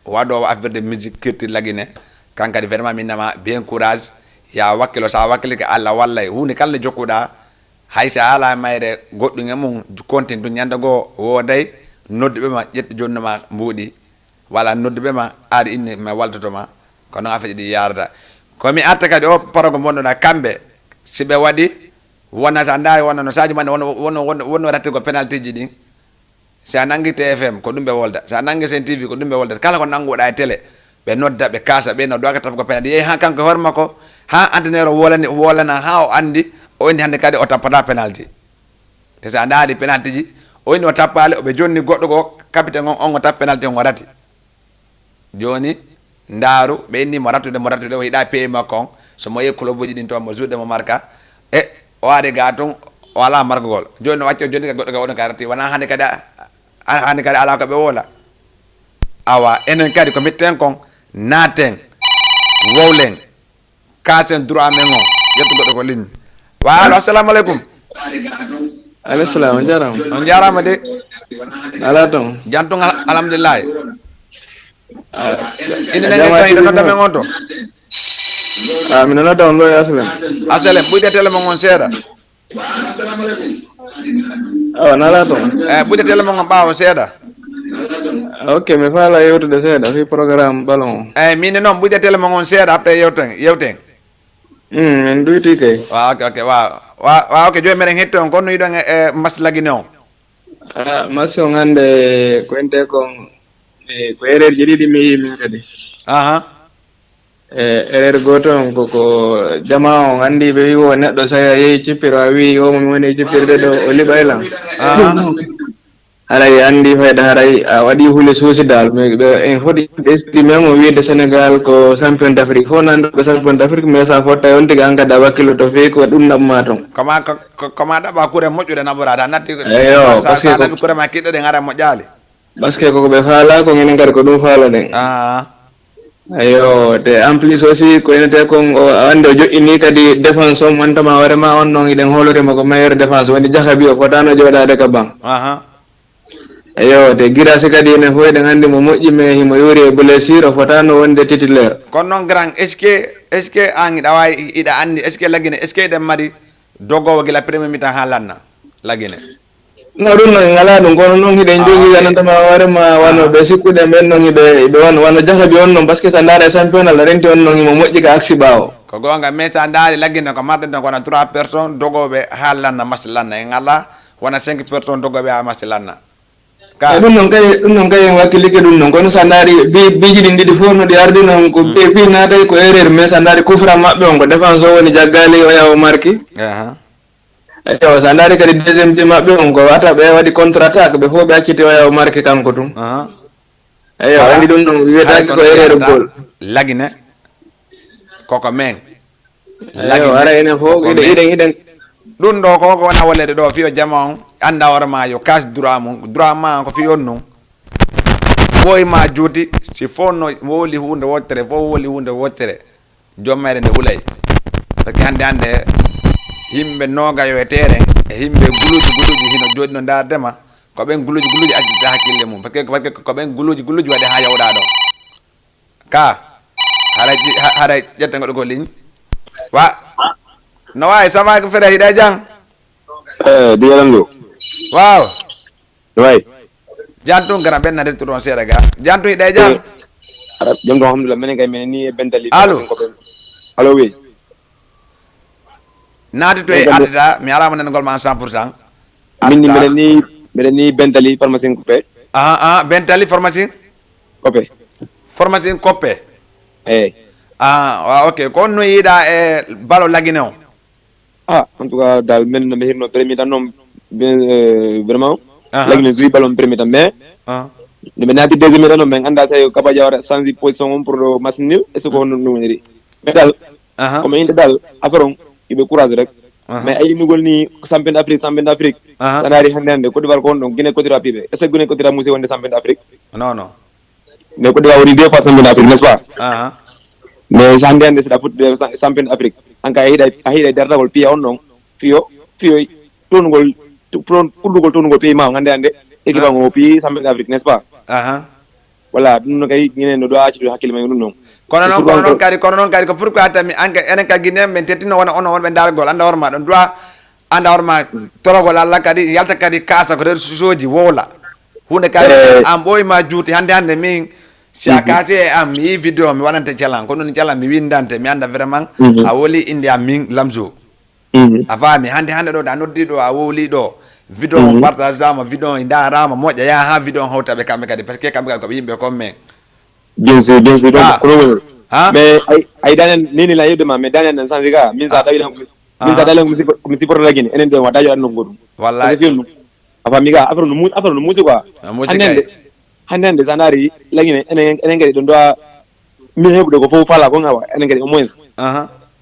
wado affaire de musique kirti lagine kankadi vraiment min nama bien courage ya wakkilo sa wakkilike Allah wallay hunde kala jokkuda haysa ala mayre goddu ngemum kontin du nyanda go woday nodde be ma jetti jonno ma mbudi wala nodde be ma aadi inni ma waltoto ma ko non affaire di yarda ko mi arta kadi o parogo bondoda kambe sibe wadi wonata nday wonno Sadio Mané wonno ratti ko penalty ji din sa nangi TFM ko dumbe wolda sa nangi Sen TV ko dumbe wolda kala ko nanguda e télé be nodda be kasa be no doga taf ko penalty yehi ha kanko horma ko ha antenero wolana ha o andi o indi hande kadi o tappada penalty te sa ndaadi penalty ji o indi o tappale o be jonni goddo go capitaine on o tap penalty on rati joni ndaru be indi mo rattude o hida pay makon so mo yekkulo boji din to mo juude mo marka e o ade gaton wala margol joni waccio joni ka goddo ga wona karati wana hande kadi ala ko be wola awa enen kadi ko mitten kon naten wowlen kasen droit men on yetto goddo ko ligne wa assalamu alaikum alayhi salam on jarama de ala ton jantung alhamdulillah ina ngi to men on to min nodda on do asalem buyde tele mon on seeda awa nala ton buyde tele mon on baawo seeda ok mi fala yewtude seeda fi programme ballon min non buyde tele mon on seeda après yewten en duyti kay ok wa ok joy meren hetto on konno yidon e maslagine on mas on hande ko ente kon ko erer jididi mi min kadi erer goto on koko jama on andi be wiwo neddo saya yehi cippiro a wi o mo woni cippirde do o libaylam haray andi fayda haray a wadi hule suusidal mais en fodi esdi memo wiide Sénégal ko champion d'Afrique fo nan ko champion d'Afrique mais sa fotta on tiga anga da wakkilo to fe ko dum namma ton koma daba kure mojude naborada natti sa nabi kure ma kidde de ngara mojali parce que ko be faala ko ngene ngari ko dum faala den ayo te en plus aussi ko enete kon o ande o joini kadi défense on mantama warema on non iden holore mako meilleur défense woni jahabi o fotano jodade ka bang ayo te girasi kadi ene hoyde ngandi mo moƴƴi me himo yori e blessure o fotano wonde titulaire kono non grand est ce que angi dawa ida andi est ce que lagine est ce que dem mari dogowo gila premier mi-temps ha lanna lagine no ɗum noon ngala ɗum kono noon hiɗen jogui yanantama warema wano ɓe sikkude men noon hiɓe wano jahabi on noon par ce que sa ndaare championnat la renti on noon himo moƴƴi ka aksi ɓawo ko gonga mais sa ndaari laggine ko marɗen ton kono 3 personnes dogoɓe ha lanna massi lanna en ngala wona 5 personnes dogoɓe ha massi lanna ɗum noon kay en wakkilike ɗum noon kono sa ndaari biji ɗin ɗiɗi fof no ɗi ardi noon ko pi natay ko erreur mais sa ndaari kufra maɓɓe on ko défense o woni jaggali o yaha o marki eyo sa ndaari kadi deuxième bi maɓɓe on ko wata ɓe waɗi contre attaque ɓe fof ɓe acciti o yaha o marki kanko tum eyo andi ɗum ɗon wiyetaki ko erreur gol lagine koko men eyo ara enen fof iɗen ɗum ɗo koko wona wollede ɗo fiyo jama on anda hoorema yo kas droit ma ko fiyon non ɓoy ma juuti si fof no woli hunde wottere jommere nde hulay par ce que hande yimɓe nogayo e terrain e yimɓe guluji hino jooɗi no dardema ko ɓen guluji accita hakkille mum par ce que ko ɓen guluji waɗi ha yawɗa ɗo ka haray ƴetta goɗo ko ligne wa no wawi sama ko fere hiɗa jang diyalan ɗo waaw way jantum gara ɓenna rettu ɗon seeɗa ga jantum hiɗa jang jam ɗo alhamdulillah minen kay minen ni e bentali allo oui naati to e adata mi alama nenegol ma 100% min ni mbiɗen ni bentali pharmacie coupé bentali pharmacie coppe eyyi ok ko no yiiɗa e balo lagine o en tout cas dal men mi hirno premier tan noon vraiment lagine joui ballon premier tan mais nde ɓe naati deuxiéme tan noon min anda tawi kabadia wara change position on pour le match nul est ce que hono ɗum woniri mais dal komi yinde dal affaire on iɓe courage rek mais a yimnugol ni champion d'Afrique sa ndaari hande Côte d'Ivoire ko on ɗon Guinée Côte d'Ivoire piiɓe est ce que Guinée Côte d'Ivoire musi wonde champion d'Afrique non mais Côte d'Ivoire woni 2 fois champion d'Afrique n'est-ce pas mais hande seɗa futtude champion d'Afrique anka a hiiɗa derdagol piya on ɗon fiyo tonugol ɓurɗugol tonugol pays ma hande équipe ngo pi sambe d'Afrique n'est-ce pas voilà dum no kay ngene no do acci do hakkille may dum non kono non kadi ko pourquoi tami anke enen ka guiné men tettino won be dal gol anda horma don droit anda horma torogol alla kadi yalta kadi kasa ko der soji wola hunde kadi am boy ma juuti hande min si akase am mi video mi wanante jalan ko non jalan mi windante mi anda vraiment a woli indi am min lamzo afami hande do da noddi do a woli do video on partage ma video inda rama moja ya ha video on hawta be kambe kadi parce que kambe ko yimbe ko men bien sûr donc ko mais ay danen nini la yedde ma mais danen nan sanziga min sa dawi min sa dalan ko mi sipor la gini enen do wa dajo no godum wallahi afami ga afro no musi quoi hande zanari la gini enen gadi don do mi hebude ko fo fala ko ngawa enen gadi au moins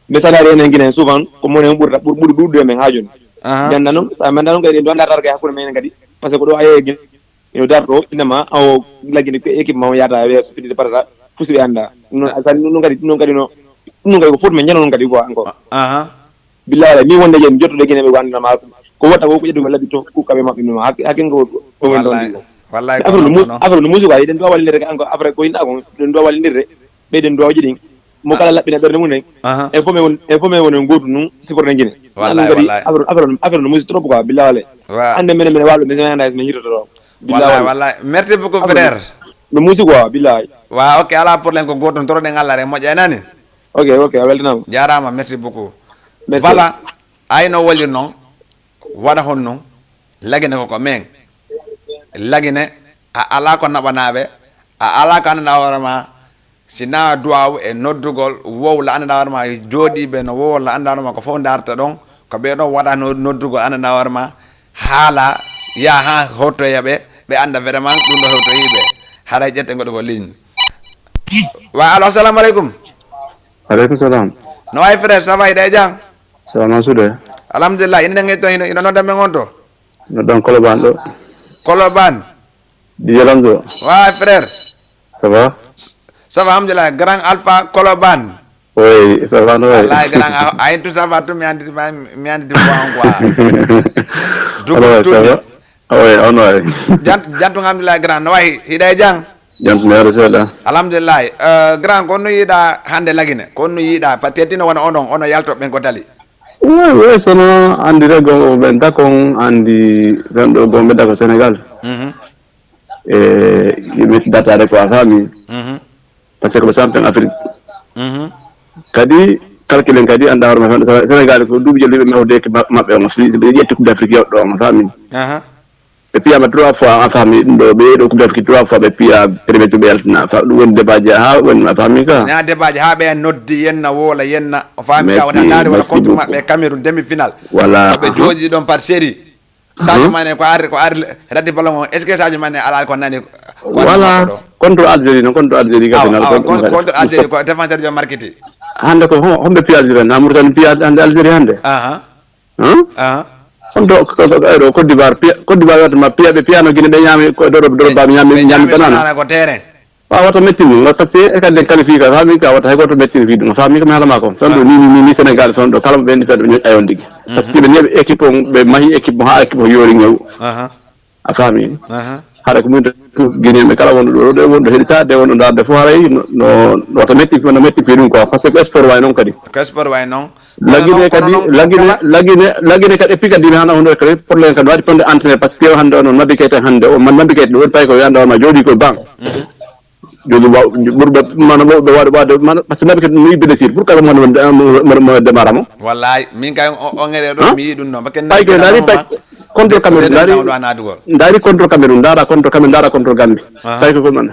mais sanari enen gini souvent ko mo ne burdu men hajon ganda non amanda non gadi do ndar ga hakuna men gadi parce que do aye gini yo dardo inama aw lagini ko équipe ma yata be supidi parata fusi anda non gadi ko fotme nyano non gadi ko encore billahi mi wonde jen jotto de gene be wanda ma ko wata ko jeddu labi to ku kabe mabbe no hakin ko wallahi afro no musu ga den do walinde rek encore après ko inda ko den do walinde be den do jidi mo kala labbina berne mun e fo me wonen godu nu sipor na gene wallahi afro no musu trop quoi billahi ande men walu men anda men yirto do wallahi merci beaucoup frère no musi quoi billahi wa ok ala pour len ko goto toro de ngalla re mo janani ok weltanam jarama merci beaucoup voilà ayno woli non wada honno lagine ko men lagine a ala ko nabanabe a ala kan na warama sina duaw e noddugol wowla anda warma jodi be no wowla anda warma ko fo darta don ko be do wada no noddugol anda warma hala ya ha hoto yabe be anda vraiment dum do hoto yibe haray jette ngodo ko ligne wa allo assalamu alaikum alaikum salam no ay frère ça va ida jang sama sude alhamdulillah ina ngay to ina no dambe ngonto no don koloban di yalamzo wa frère ça va alhamdulillah grand alpha koloban oui ça va no wallahi grand ay tout ça va tout mi andi di quoi oui on va jantu alhamdulillah grand no way ida jang jantu mero sela alhamdulillah grand ko no yida hande lagine ko no yida pateti no ono yalto ben ko tali oui sono andi rego ben takon andi rendo gombe da ko Senegal yimit data de ko afami parce que sampe en Afrique kadi calculen kadi anda war ma Senegal ko dubi jeli be mewde ke mabbe on si be yetti coupe d'Afrique yo do ma fami et puis ama 3 fois en famille do be do coupe d'Afrique 3 fois be pia permettre be altina fa won débaji ha won ma famille ka na débaji ha be noddi yenna wola yenna o famille ka wona dare wala contre mabbe Cameroun demi final voilà be joji don par série Sadio Mané ko ar raddi ballon est ce que Sadio Mané ala ko nani voilà contre Algérie ka final contre Algérie ko défenseur jo marquiti hande ko hombe pia Algérie na murtan pia ande Algérie hande sondo ko Côte d'Ivoire ma pia be piano gine be nyami ko do ba nyami tanana ko terrain wata metti ni no parce que ka den qualifié ka fami ka wata hay goto metti ni no fami ka hala mako sondo ni Sénégal sondo kala be ni fedde ni ayon digi parce que be nebe équipe be mahi équipe ha équipe yori ngew a fami hada ko mun gine me kala wondo do hedita de wondo darde fo haray no wata metti fi dum ko parce que sport way non kadi lagine kadi pika dina hana hono kadi problème kadi wadi ponde entraîner parce que hande on mabbe kete hande o man mabbe kete do tay ko yanda ma jodi ko bank jodi wa burbe man bo wadi man parce que mabbe kete ni blessure pour kala mo demaramo wallahi min kay o ngere do mi dum no baken tay ko dari tay contre Cameroun dari contre Cameroun dara contre Gambie tay ko man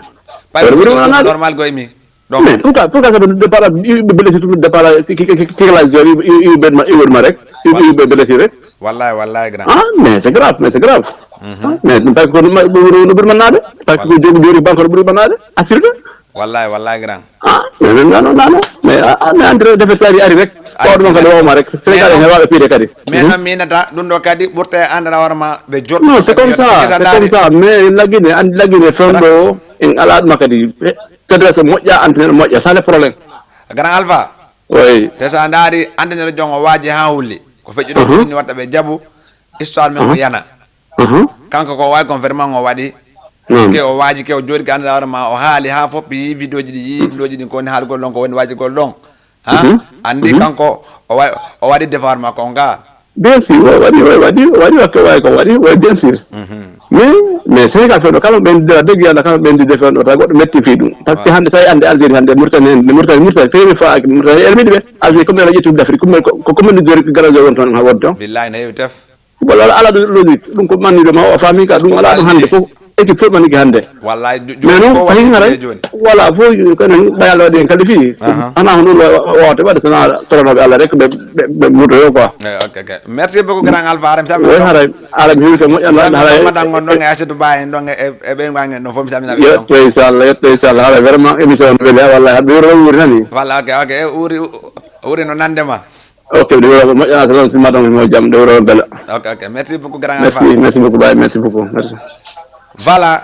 normal goy mi mais pourquoi ça départ blessé tout départ qui la zone il ma rek il blessé rek wallahi grand mais c'est grave mais tak ko no bir manade tak ko jori banko buri manade asirde wallahi grand mais non mais entre defenseur ari rek ko do ko ma rek Sénégal ne wabe pide kadi mais non minata dum do kadi burte andana warma be jot non c'est comme ça mais lagine fondo en alad makadi fédération moƴƴa entraîneur moƴƴa ça le problème grand alpha oui te sa ndaari entraîneur jongo waaji ha hulli ko feƴƴi do ni watta be jabu histoire men ko yana kanko ko way confirmant o waɗi ke o waaji ke o jooɗi ka anduɗa hoorema o haali ha fof yi vidéo ji ɗi yi vidéo ji ɗi ko woni haalgol ɗon ko woni waaji gol ɗon ha andi kanko o waɗi devoir makko on ga bien sûr waɗi wakke wawi ko waɗi bien sûr mais Sénégal feɗo kala ɓen degui Allah kala ɓen de feɗo ta goɗɗo metti fi ɗum par ce que hande tawi ande Algérie hande Mauritanie feewi fa Mauritanie elmiɗi ɓe Algérie comme ene ƴettude d'Afrique ko commune de Zurich garajo won toon ha wonde toon billahi ne heewi tef walla ala ɗo logique ɗum ko mannidema o faami ka ɗum ala ɗum hande fof équipe fof maniki hande wallahi mais noon fayi ngaray voilà fof kono ɓayalla waɗi hen qualifié ana ko ɗum wawte waɗde sona toronoɓe Allah rek ɓe mutoyo quoi ok merci beaucoup grand Alpha aram sam oui haray mi hiwte moƴƴalla haray madan gon ɗon e Aissatou Ba en ɗon e ɓeygoangen ɗon fof mi samina yetto inchallah haray vraiment émission no weeli ha wallahi haɗa ɓe wuuri nani voilà ok uri no nandema ok de wuro moƴƴana so noon simma ɗon mo jaam de wuro bela ok merci beaucoup grand Alpha merci beaucoup Baye merci beaucoup merci voilà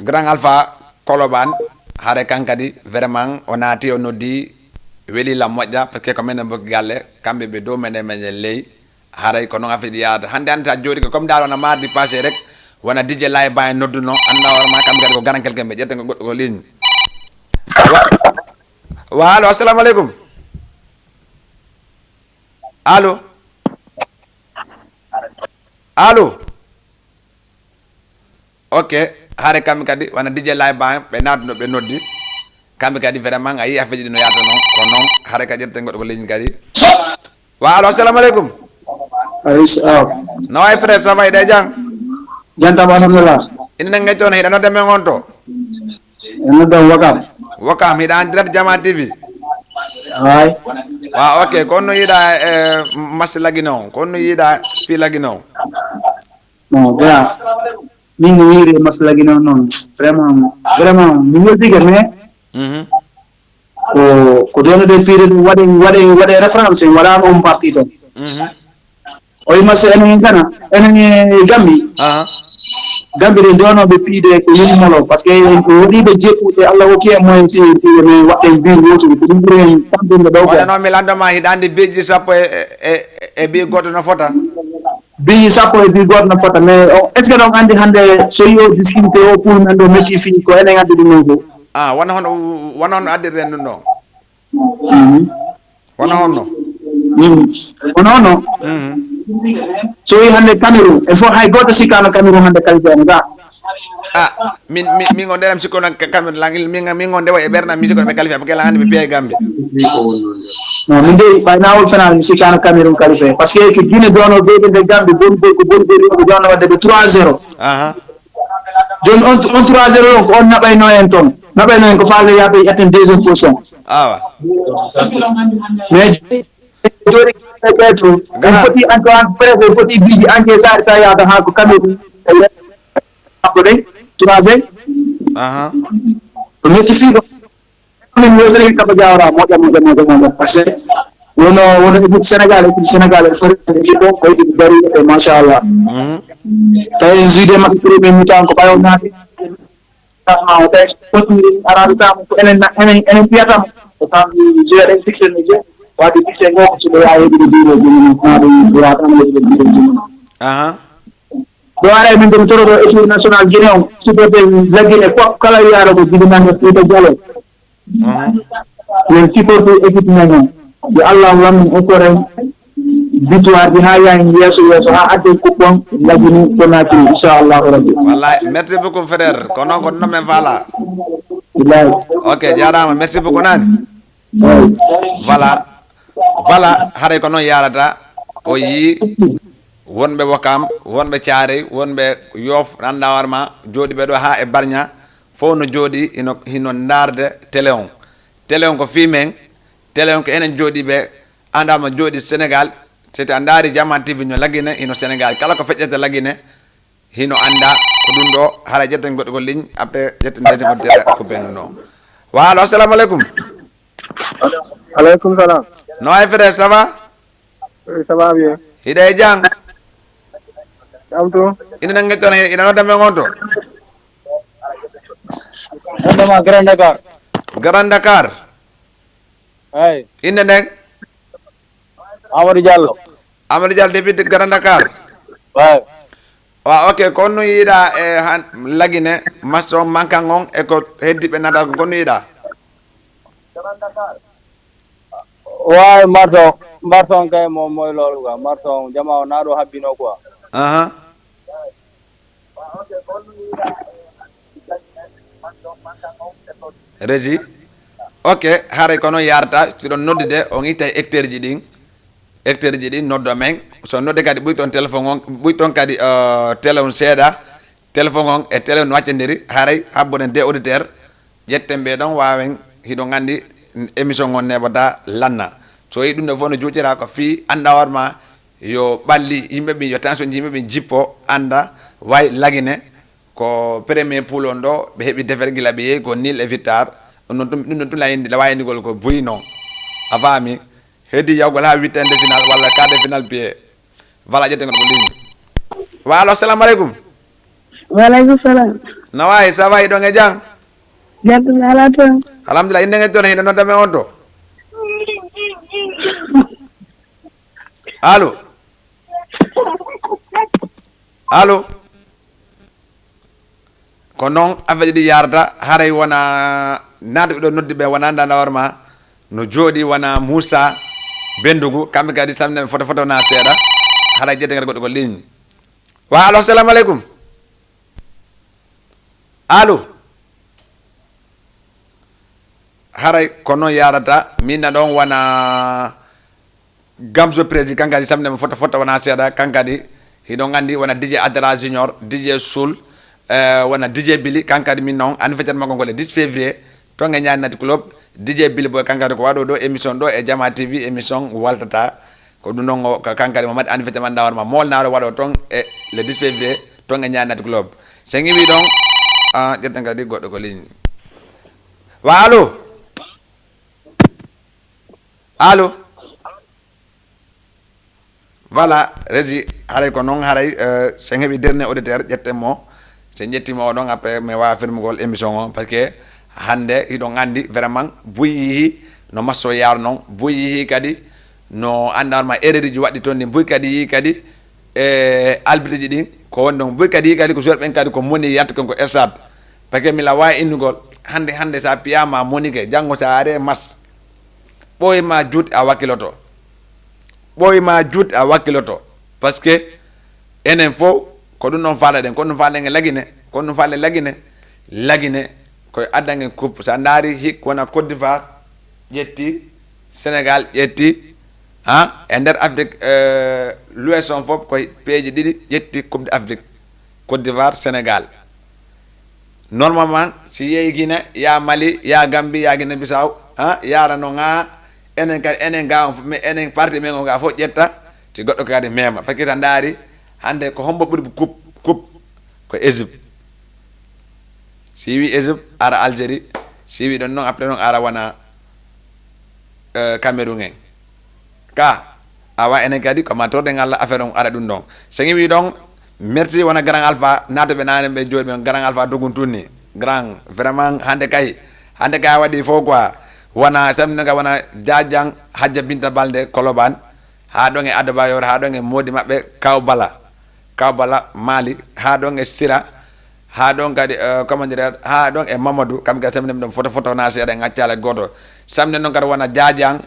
grand Alpha Koloban hare kankadi vraiment o naati o noddi welilam moƴƴa par ce que ko minen bokki galle kamɓe ɓe dow menen ley haray ko noon afiɗi yaada hande ta jooɗi ko comme dal wona mardi passé rek wona DJ Laye Ba en nodduno anda hoorema kamɓe kadi ko garan quelqu'un ɓe ƴetten ko goɗɗo ko ligne wa allo assalamu aleykum allo ok hare kamɓe kadi wona DJ Laye Ba ɓe nattuno ɓe noddi kamɓe kadi vraiment a yi affaire ɗi no yata noon ko noon hare kadi ƴetten goɗɗo ko ligne kadi wa allo assalamu aleykum no way frère ça va yiɗe jang jantama alhamdulillah ina nangue toon hiɗa nodda men on to noddam wakam hiɗa en direct Jama TV ay wa ok ko no yiiɗa e match laguina on ko no yiiɗa fi laguina on non gra min mi wiiri match laguina on noon vraiment mi weltigue mais ko donnude piire ɗum waɗe référence en waɗano on parti toon o wi match enen en gana enen e Gambie ɗe ndonoɓe piide ko yimimolo par ce que ko waɗiɓe jekkude Allah hokki e moyen piide mais waɗen biir wotude ko ɗum ɓuuri hen tamdinde ɗo waɗa noon mi landoma hiɗa andi beji sappo e bii goto no fota bii sappo e bii goto no fota mais est ce que ɗon andi hande so yi o discuté o pour men ɗo metti fi ko enen addi ɗum non ko wona hono addirɗen ɗum ɗon wona honno wona honno so yi hande Cameroun il faut hay goto sikkano Cameroun hande qualité on ga min on nderam sikkono Cameroun langil min on ndewa e ɓernam mi sikkono ɓe qualifié parce que la hande ɓe piya e Gambie non min de ɓaynawol fenal mi sikkano Cameroun qualifié par ce que ko Guinée dono ɓeyde Gambie boni ko boni ɓeyɗi dono wadde ɓe 3-0 joni on 3-0 on ko on naɓayno en toon naɓayno en ko faale yaɓe ƴetten deuxiéme position awa mais joni ɓeeto en foti encore presque en foti biiji entier sare ta yaada ha ko Cameroun sappo ɗe 3-20 ko metti fiiɗo min wosere kaba jawra moƴƴa par ce que wono équipe Sénégal e foti ɗo ko équipe dari e machallah tawi en juide maɓɓe premier mi-temps ko ɓayo naati o tawi foti arade tama ko enen piyatama ko tammi jeeɗen fixe ne je wadde fixe ngo ko soɓo ya heɓide biroji mum na ɗum watama heɓide biroji mum ɗo ara min ɗum toroɗo équipe national Guinée on supporté laggine fof kala wiyata ko jiɗi nange ɓiɗo dialo yen supporté équipe men on yo Allah lammin encore victoire bi ha yahin yeeso ha adde kuppon laggini Conakry inchallahu rabbi wallahi merci beaucoup frère ko noon ko ɗum men faala ok jarama merci beaucoup nani voilà haray ko noon yarata o yii wonɓe Wakam wonɓe Thiaroye wonɓe Yoff randa warma jooɗiɓe ɗo ha e Bargna fof no jooɗi hino darde télé on ko fimen télé on ko enen jooɗiɓe andama jooɗi Sénégal c'était a daari Jama TV no laggine hino Sénégal kala ko feƴƴete laggine hino anda ko ɗum ɗo haɗa ƴetten goɗɗo ko ligne après ƴetten deuxiéme auditeur ko ɓen ɗo walo assalamu aleykum aleykum salam no way frère ça va ça va bien hiɗa e jang jam to ina nangue toon ina nodda men on to noddama Grand Dakar ay inde nden Amadou Diallo depuis Grand Dakar ay ok ko no yiɗa e han lagine maçon mankangon e ko heddiɓe nata ko no yiɗa waaw marton kay moom mooy loolu quoi marton jama o naa ɗo habbino quoi régi ok haray kono yarata siɗon noddide on itta hectaire ji ɗin noddo men so nodde kadi ɓuy toon téléphone on ɓuy toon kadi télé on seeɗa téléphone on e télé on waccodiri haray habboden de auditeur ƴetten ɓe ɗon wawen hiɗon andi émission on neɓata lanna so yi ɗum ɗo fof no juuƴira ko fi anda warma yo ɓalli yimɓeɓe yo tension ji yimɓeɓe jippo anda way lagine ko premier poule on ɗo ɓe heeɓi defere gila ɓe yeehi ko nil e victoire ɗum ɗon tum layindi la wayndigol ko buy non a faami heddi yawgol ha huitième de final walla quart de final pied voilà ƴetten ko ligne wa assalamu aleykum waleykum salam no wayi ça va yiɗon e jang jattude ala toon alhamdulillah inde gen toon hiɗo noddame on to allo allo ko noon affaire ɗi yarata haray wona naatuɓe ɗo noddi ɓe wona ndandawarma no jooɗi wona Moussa Bendugu kamɓe kadi samne foto na seeɗa haray ƴedde kadi goɗɗo ko ligne wa allo assalamu aleykum allo haray ko noon yarata minna ɗon wona Gamzo prédi kankadi samne foto wona seeɗa kankadi hiɗon andi wona DJ Adara Junior DJ Soul wona DJ Billy kankadi min noon an feccata makko ngol 10 février ton e ñaani nati club DJ Billy boy kankadi ko waɗo ɗo émission ɗo e Jama TV émission waltata ko ɗum ɗon kankadi mo mbaɗi an feccata man dawarma molnaɗo waɗo ton e le 10 février ton e ñaani nati club so ƴewi ɗon ƴetten kadi goɗɗo ko ligne wa allo allo voilà régi haray ko noon haray so heeɓi dernier auditeur ƴetten mo so ƴettimo o ɗon après mi wawa firmugol émission o par ce que hande hiɗon andi vraiment buy yeehi no masso yaaro noon buy yeehi kadi no andarma erreur ji waɗɗi toon ni buy kadi yeehi kadi e albitiji ɗin ko woni ɗon buy kadi yeehi kadi ko joueur ɓen kadi ko moni yatta kon ko stade par ce que mila wawi innugol hande sa piyama monike janggo sa are mas ɓoyma juuɗe a wakkiloto par ce que enen fof ko ɗum ɗon faalaɗen ko ɗum faalaɗen e lagine ko ɗum faale lagine koye addangen coupe sa daari hik wona Côte d'Ivoire ƴetti Sénégal ƴetti e nder Afrique l'ouest on fof koye peeji ɗiɗi ƴetti coupe d'Afrique Côte d'Ivoire Sénégal normalement si yeeyi Guinée ya Mali ya Gambie ya Guinée Bissau yara no ga enen kadi enen ga on mais enen parti men o ga fof ƴetta si goɗɗo kadi mema par ce que tan daari hande ko hombo ɓuuri coupe ko Égypte si wi Égypte ara Algérie si wi ɗon noon après noon ara wona Cameroun en ka awa enen kadi ko matorde ngalla affaire on ara ɗum ɗon so wi ɗon merci wona grand alpha natoɓe nane ɓe jooɗi ɓe grand alpha dogun tunni grand vraiment hande kay a waɗi fof quoi wona saminoga wona Diadiang Hadja Binta Balde Kolobane ha ɗon e Adobayor ha ɗon e modi maɓɓe Kaw Bala Mali ha ɗon e Sira ha ɗon kadi comment dire ha ɗon e Mamadou kamɓe kadi samine ɗum photo na seeɗa e gaccala goto samine noon kadi wona Diadiang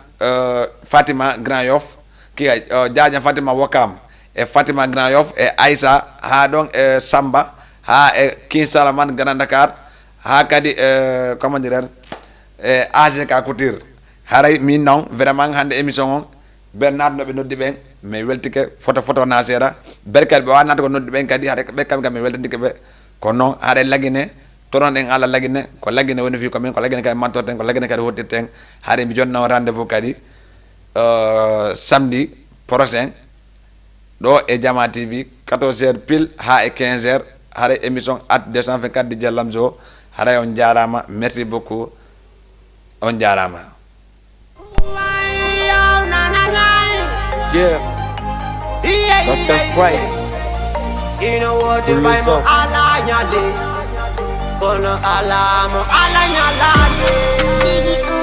Fatima Grand Yoff kiga Diadiang Fatima Wakam e Fatima Grand Yoff e Aïssa ha ɗon e Samba ha e King Salaman Grand Dakar ha kadi comment dire e AGK Couture haray min noon vraiment hande émission on ɓen natnoɓe noddi ɓen mi weltike photo na seeɗa ber kadi ɓe wawa naata ko noddi ɓen kadi haɗa ɓe kamɓe kam mi weltandike ɓe kono noon haɗa lagine tonon en Allah lagine ko lagine woni fi komin ko lagine kadi mantorten ko lagine kadi hottirten haɗa mi jonna o rendez-vous kadi samedi prochain ɗo e Jama TV 14h pile ha e 15h haɗa émission at 224 di Lamzo haɗa on jarama merci beaucoup on jarama. Yeah, that's right. You know what the Bible ala nyade. Kono ala mo ala nyalade.